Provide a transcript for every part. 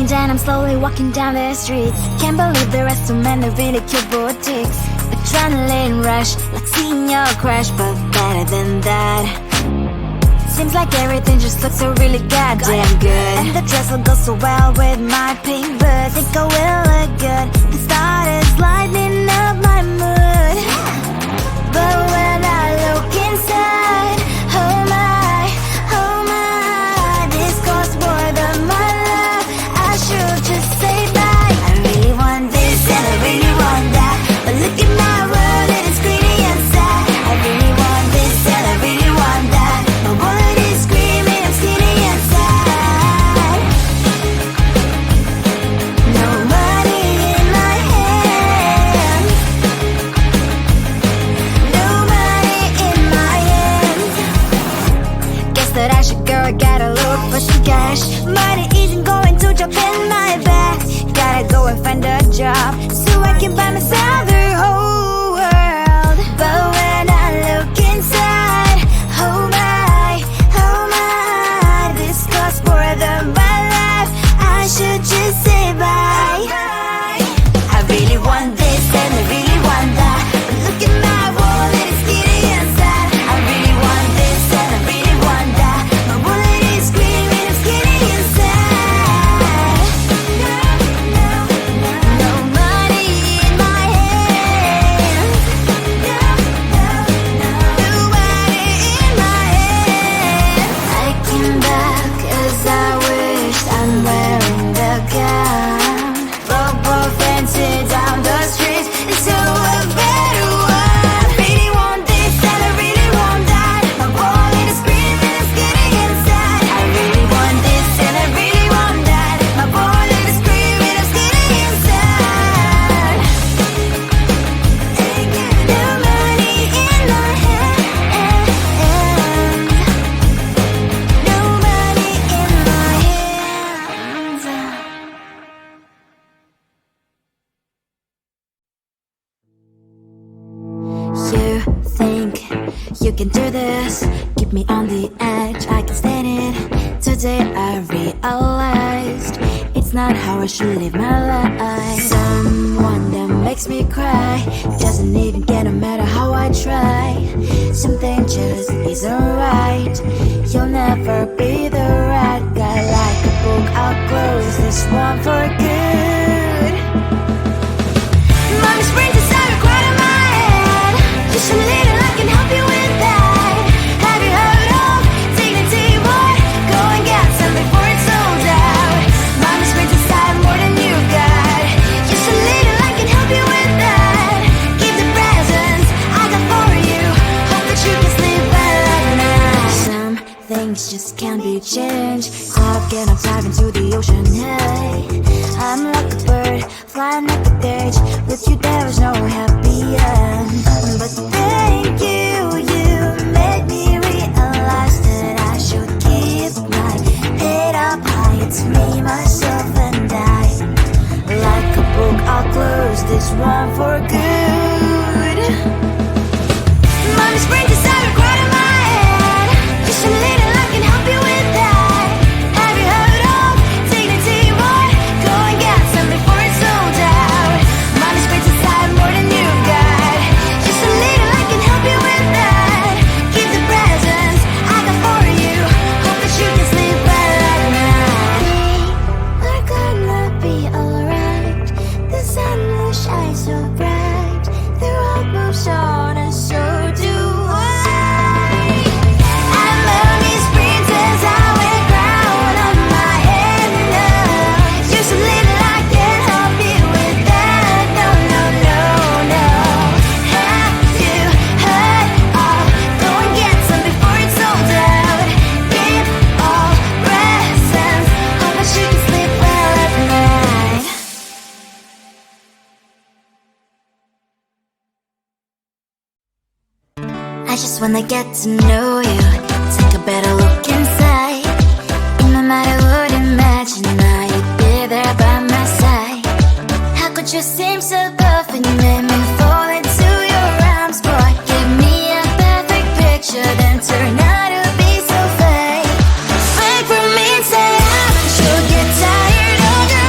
weekend and I'm slowly walking down the streets. Can't believe there are so many really cute boutiques. Adrenaline rush, like seeing your crush, but better than that. Seems like everything just looks so really goddamn good. And the dress will go so well with my pink boots. Think I will look good. The start is lighting up my mood. But when I look inside, oh my, this costs more than my love. I should just say bye. I really want this and I really want that, but look at my world and it's greedy and sad. I really want this and I really want that. My wallet is screaming, I'm skinny and sad. No money in my hand. No money in my hand. Guess that I should go, I gotta look for some cash. Money isn't going to jump in my bag. Gotta go and find a job so I can buy myself the whole world. But when I look inside, oh my, this costs more than my life. I should just say bye. I really want this and I really want that, but look at my wallet, it's skinny and sad. I really want this and I really want that. My wallet is screaming, I'm skinny and sad. No money in my hand. No money in my hand. I came back as I wished. I'm wearing the gown. Robo fancy down the streets into a better one. I really want this and I really want that. My wallet is screaming, it's getting inside. I really want this and I really want that. My wallet is screaming, it's getting inside. No money in my hand. No money in my hands. You think you can do this, keep me on the edge, I can stand it. Today I realized it's not how I should live my life. Someone that makes me cry doesn't even get no matter how I try. Something just isn't right. You'll never be the right guy. Like a book, I'll close this one for good. Mommy springs inside a quite in my head. Just a little, I can help you with that. Have you heard of dignity, boy? Go and get some before it's sold out. Mommy springs inside more than you got. Just a little, I can help you with that. Give the presents I got for you. Hope that you can sleep well at night. Some things just can't be changed. How can I dive into the ocean? Hey, I'm like a bird flying like a cage. With you there was no happy end. But thank you, you made me realize that I should keep my head up high. It's me, myself and I. Like a book, I'll close this one for good. Mommy springs inside a quite in my head. Just a little, I can help you with that. Have you heard of dignity, boy? Go and get some before it's sold out. Mommy springs inside more than you got. Just a little, I can help you with that. Keep the presents I got for you. Hope that you can sleep well at night. We're gonna be alright. The sun will shine so bright. The road moves on and so do I. I'm only sprinters, I wear crown on my head now. Just a little, I can help you with that. No. Have you heard of? Go and get some before it's sold out. Give all presents. Hope that you can sleep well at night. I just wanna get to know you. Take a better look inside. In no matter what, imagine I'd be there by my side. How could you seem so perfect? You made me fall into your arms, boy. Give me a perfect picture, then turn out to be so fake. Fake for me and say I should get tired of your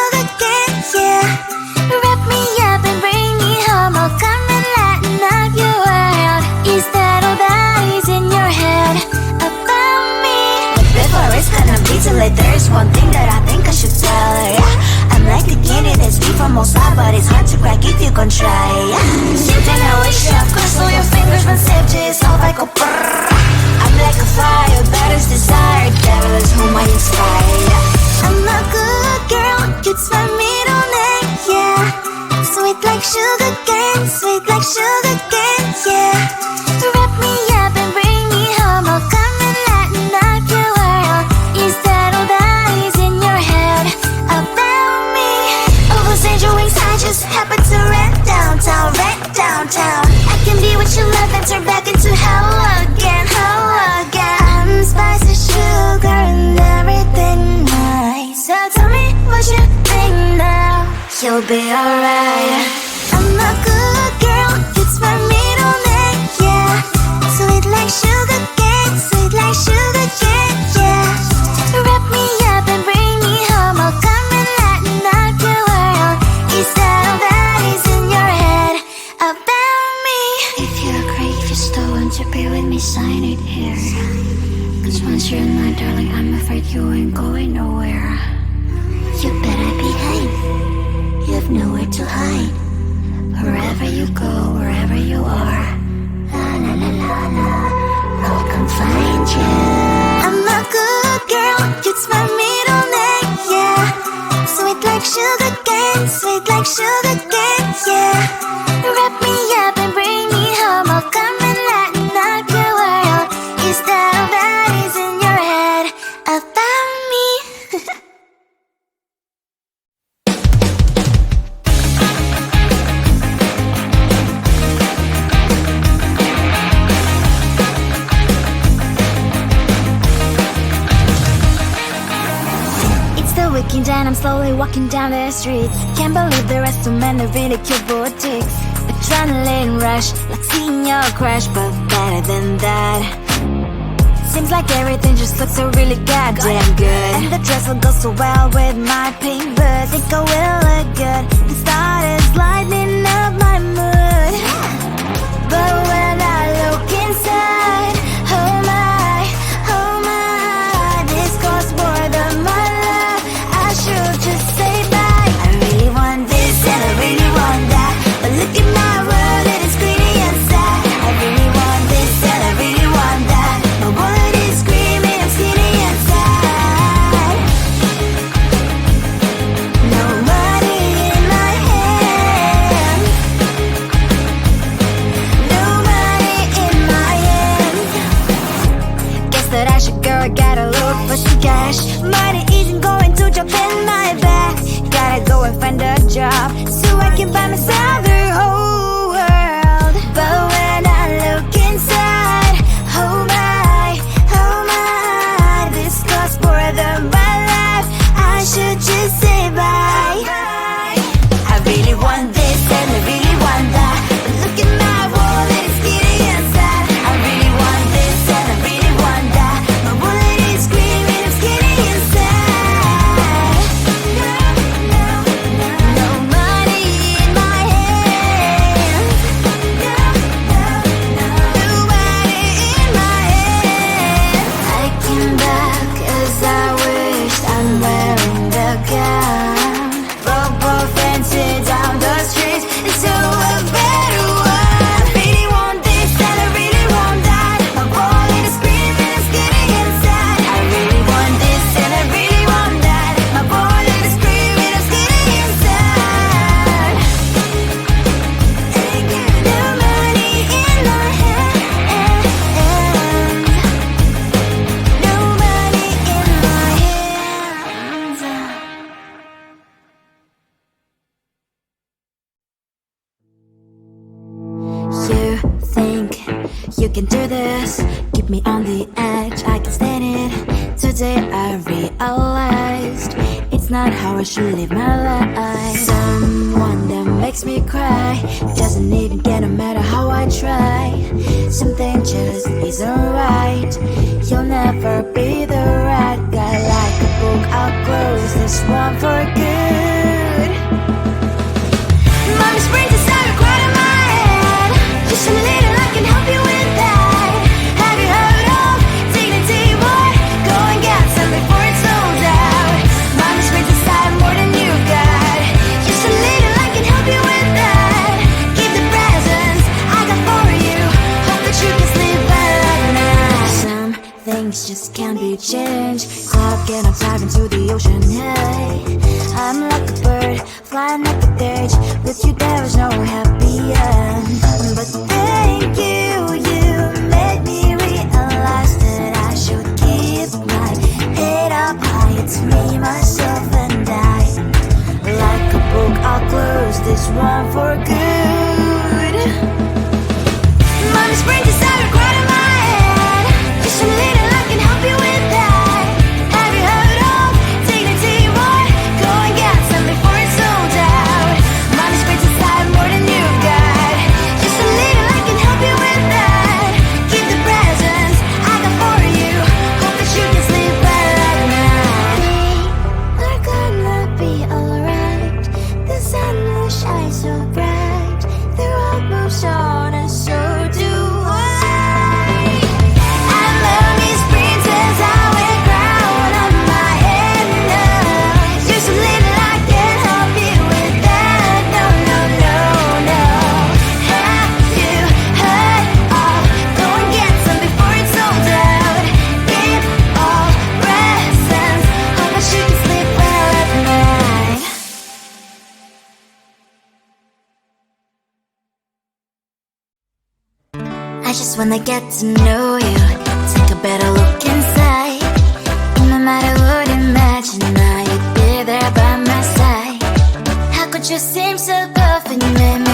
sugar cane, yeah. Wrap me up and bring me home. I'll come and lighten up your world. Is that all that is in your head about me? But before it's gonna be too late, there's one thing that I think I should tell her, yeah. I'm like the candy that's sweet from most love, but it's hard to crack if you can try, yeah. Something I wish you cross all your fingers when safety is off, I go brrrr. I'm like a fire, batters desire, devil is whom I inspire, yeah. I'm a good girl, it's my middle name, yeah. Sweet like sugar cane, sweet like sugar cane, yeah. Wrap me up and bring me home. I'll come and lighten up your world. Is that all that is in your head about me? All those angel wings I just happen to rent downtown, I can be what you love and turn back into hell again, I'm spicy sugar and everything nice. So tell me what you think now. You'll be alright. I'm a good girl, it's my middle name, yeah. Sweet like sugar cane, sweet like sugar cane, yeah. Wrap me up and bring me home. I'll come and lighten up your world. Is that all that is in your head about me? If you're great, if you still want to be with me, sign it here. Cause once you're in line, darling, I'm afraid you ain't going nowhere. You better behave, you have nowhere to hide. Wherever you go, wherever you are, la la la la la, I'll come find you. I'm a good girl, it's my middle name, yeah. Sweet like sugar cane, sweet like sugar cane, yeah. Wrap me up and bring me home. I'll come and lighten up your world. Is that all that is in your head about me? Weekend and I'm slowly walking down the streets. Can't believe there are so many really cute boutiques. Adrenaline rush, like seeing your crush, but better than that. Seems like everything just looks so really goddamn good. And the dress will go so well with my pink boots. Think I will look good. The start is lighting up my mood. But when I look inside, oh my, this costs more than my love. I should just say bye. I really want this and I really want that, but look at my world, it is greedy and sad. I really want this and I really want that. My wallet is screaming, I'm skinny and sad. No money in my hand, no money in my hand. Guess that I should go, gotta look for some cash. Money isn't going to jump in my back. Gotta go and find a job so I can buy myself the whole world. But when I look inside, oh my, this costs more than my life. I should just say bye. I really want this and I really want that, but look at my wallet, it's skinny and sad. I really want this and I really want that. My wallet is screaming, I'm skinny and sad. No money in my hand, no money in my hand. I came back as I wished, I'm wearing the gown. Bobo fancy down the streets into a better one. I really want this and I really want that. My wallet is screaming, I'm skinny inside. I really want this and I really want that. My wallet is screaming, I'm skinny inside. No money in my hand, no money in my hands. You think you can do this, keep me on the edge, I can stand it. Today I realized it's not how I should live my life. Someone that makes me cry doesn't even get, no matter how I try. Something just isn't right. You'll never be the right guy. Like a book, I'll close this one for good. change. Cloud and I'm diving to the ocean. Hey, I'm like a bird flying like a cage. With you there is no happy end. But thank you, you made me realize that I should keep my head up high. It's me, myself, and I. Like a book, I'll close this one for good. Mommy springs inside a crowd in my head. Just a little, I can help you with that. Have you heard of dignity, boy? Go and get some before it's sold out. Mommy springs inside more than you've got. Just a little, I can help you with that. Keep the presents I got for you. Hope that you can sleep well at night. We're gonna be alright. The sun will shine so bright. The road moves on and so do I. And mommy's princess, I wear crown on my head now. Just a little, I can help you with that. No, no, no, no. Have you heard of? Go and get some before it's sold out. Give all presents. Hope that you can sleep well at night. I just wanna get to know you, take a better look inside. No matter what, imagine now you'd be there by my side. How could you seem so tough and you made me